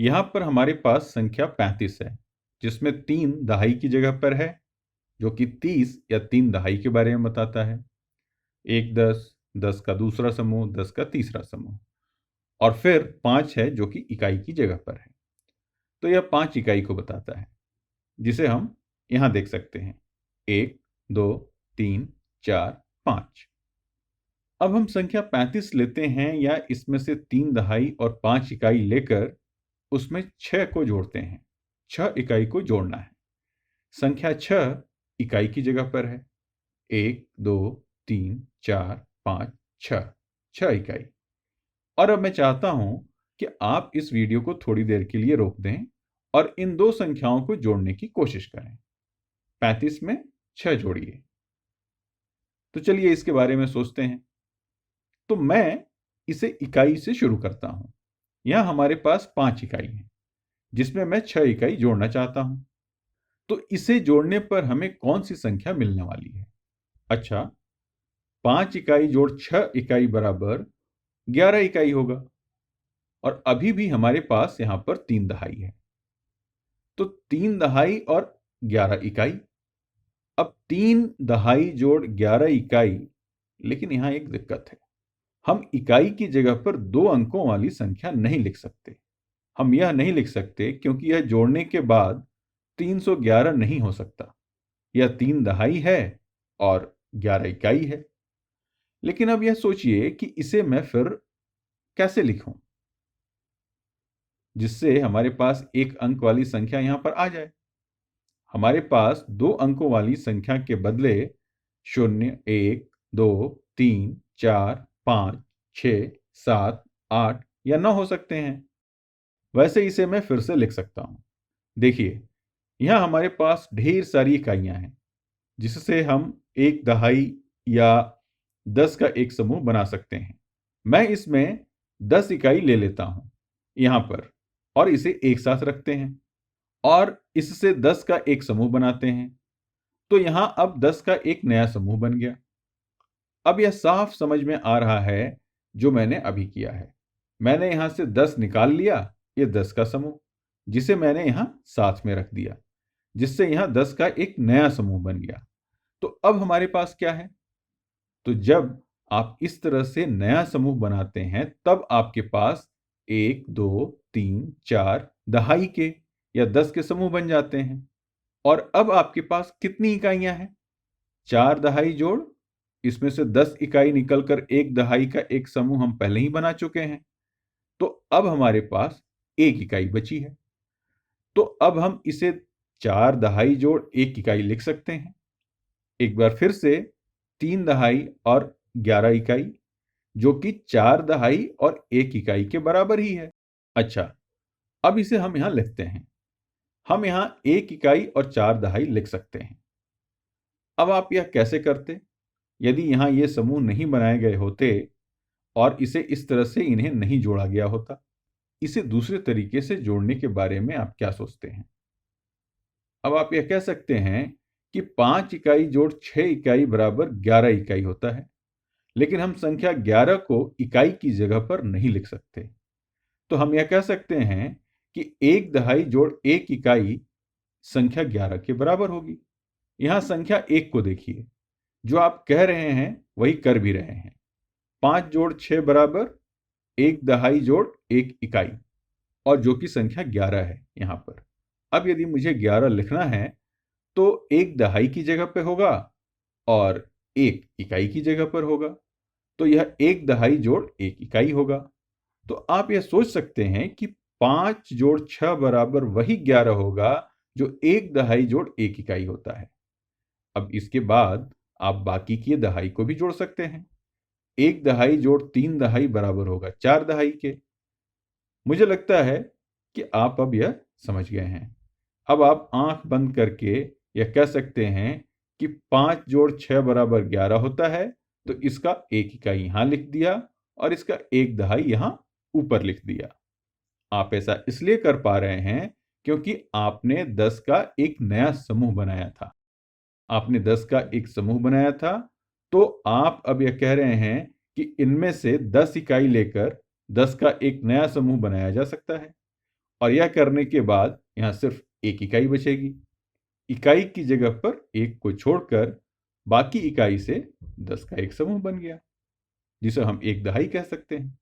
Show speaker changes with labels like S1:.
S1: यहां पर हमारे पास संख्या 35 है, जिसमें 3 दहाई की जगह पर है, जो कि 30 या 3 दहाई के बारे में बताता है। 1 10, 10 का दूसरा समूह, 10 का तीसरा समूह, और फिर 5 है जो कि इकाई की जगह पर है। तो यह 5 इकाई को बताता है, जिसे हम यहां देख सकते हैं। 1 2 3 4 5। अब हम संख्या 35 लेते हैं या इसमें से 3 दहाई और 5 इकाई लेकर उसमें 6 को जोड़ते हैं। 6 इकाई को जोड़ना है। संख्या 6 इकाई की जगह पर है। 1 2 3 4 5 6, 6 इकाई। और अब मैं चाहता हूं कि आप इस वीडियो को थोड़ी देर के लिए रोक दें और इन दो संख्याओं को जोड़ने की कोशिश करें। 35 में 6 जोड़िए। तो चलिए इसके बारे में सोचते हैं। तो मैं इसे इकाई से शुरू करता हूं। यहां हमारे पास 5 इकाई है, जिसमें मैं 6 इकाई जोड़ना चाहता हूं। तो इसे जोड़ने पर हमें कौन सी संख्या मिलने वाली है? अच्छा, 5 इकाई जोड़ 6 इकाई बराबर 11 इकाई होगा। और अभी भी हमारे पास यहां पर 3 दहाई है। तो 3 दहाई और 11 इकाई। अब 3 दहाई जोड़ 11 इकाई, लेकिन यहां एक दिक्कत है। हम इकाई की जगह पर 2 अंकों वाली संख्या नहीं लिख सकते। हम यह नहीं लिख सकते क्योंकि यह जोड़ने के बाद 311 नहीं हो सकता। यह 3 दहाई है और 11 इकाई है। लेकिन अब यह सोचिए कि इसे मैं फिर कैसे लिखूं, जिससे हमारे पास एक अंक वाली संख्या यहां पर आ जाए। हमारे पास 2 अंकों वाली संख्या के बदले 0 1 2 3 4 5 6 7 8 या 9 हो सकते हैं। वैसे इसे मैं फिर से लिख सकता हूं। देखिए, यहां हमारे पास ढेर सारी इकाइयां हैं, जिससे हम एक दहाई या 10 का एक समूह बना सकते हैं। मैं इसमें 10 इकाई ले लेता हूं यहां पर, और इसे एक साथ रखते हैं और इससे 10 का एक समूह बनाते हैं। तो यहां अब 10 का एक नया समूह बन गया। अब यह साफ समझ में आ रहा है जो मैंने अभी किया है। मैंने यहां से 10 निकाल लिया, ये 10 का समूह, जिसे मैंने यहां साथ में रख दिया, जिससे यहां 10 का एक नया समूह बन गया। तो अब हमारे पास क्या है? तो जब आप इस तरह से नया समूह बनाते हैं, तब आपके पास 1 2 3 4 दहाई के या 10 के समूह बन जाते हैं। और अब आपके पास कितनी इकाइयां हैं? 4 दहाई जोड़, इसमें से 10 इकाई निकलकर एक दहाई का एक समूह हम पहले ही बना चुके हैं। तो अब हमारे पास एक इकाई बची है। तो अब हम इसे 4 दहाई जोड़ एक इकाई लिख सकते हैं। एक बार फिर से 3 दहाई और 11 इकाई, जो कि 4 दहाई और एक इकाई के बराबर ही है। अच्छा, अब इसे हम यहां लिखते हैं। हम यहां एक इकाई और 4 दहाई लिख सकते हैं। अब आप यह कैसे करते यदि यहां ये समूह नहीं बनाए गए होते और इसे इस तरह से इन्हें नहीं जोड़ा गया होता? इसे दूसरे तरीके से जोड़ने के बारे में आप क्या सोचते हैं? अब आप यह कह सकते हैं कि 5 इकाई जोड़ 6 इकाई बराबर 11 इकाई होता है, लेकिन हम संख्या 11 को इकाई की जगह पर नहीं लिख सकते। तो हम यह कह सकते हैं कि एक दहाई जोड़ एक इकाई संख्या 11 के बराबर होगी। यहां संख्या 1 को देखिए। जो आप कह रहे हैं वही कर भी रहे हैं। 5 जोड़ 6 बराबर एक दहाई जोड़ एक इकाई, और जो कि संख्या 11 है यहां पर। अब यदि मुझे 11 लिखना है तो एक दहाई की जगह पे होगा और एक इकाई की जगह पर होगा। तो यह एक दहाई जोड़ एक इकाई होगा। तो आप यह सोच सकते हैं कि 5 जोड़ 6 बराबर वही 11 होगा जो एक दहाई जोड़ एक इकाई होता है। अब इसके बाद आप बाकी की दहाई को भी जोड़ सकते हैं। एक दहाई जोड़ 3 दहाई बराबर होगा 4 दहाई के। मुझे लगता है कि आप अब यह समझ गए हैं। अब आप आंख बंद करके यह कह सकते हैं कि 5 जोड़ 6 बराबर 11 होता है, तो इसका एक इकाई यहां लिख दिया और इसका एक दहाई यहां ऊपर लिख दिया। आप ऐसा इसलिए कर पा रहे हैं क्योंकि आपने 10 का एक नया समूह बनाया था। आपने 10 का एक समूह बनाया था, तो आप अब यह कह रहे हैं कि इनमें से 10 इकाई लेकर 10 का एक नया समूह बनाया जा सकता है। और यह करने के बाद यहाँ सिर्फ एक इकाई बचेगी। इकाई की जगह पर एक को छोड़कर बाकी इकाई से 10 का एक समूह बन गया, जिसे हम एक दहाई कह सकते हैं।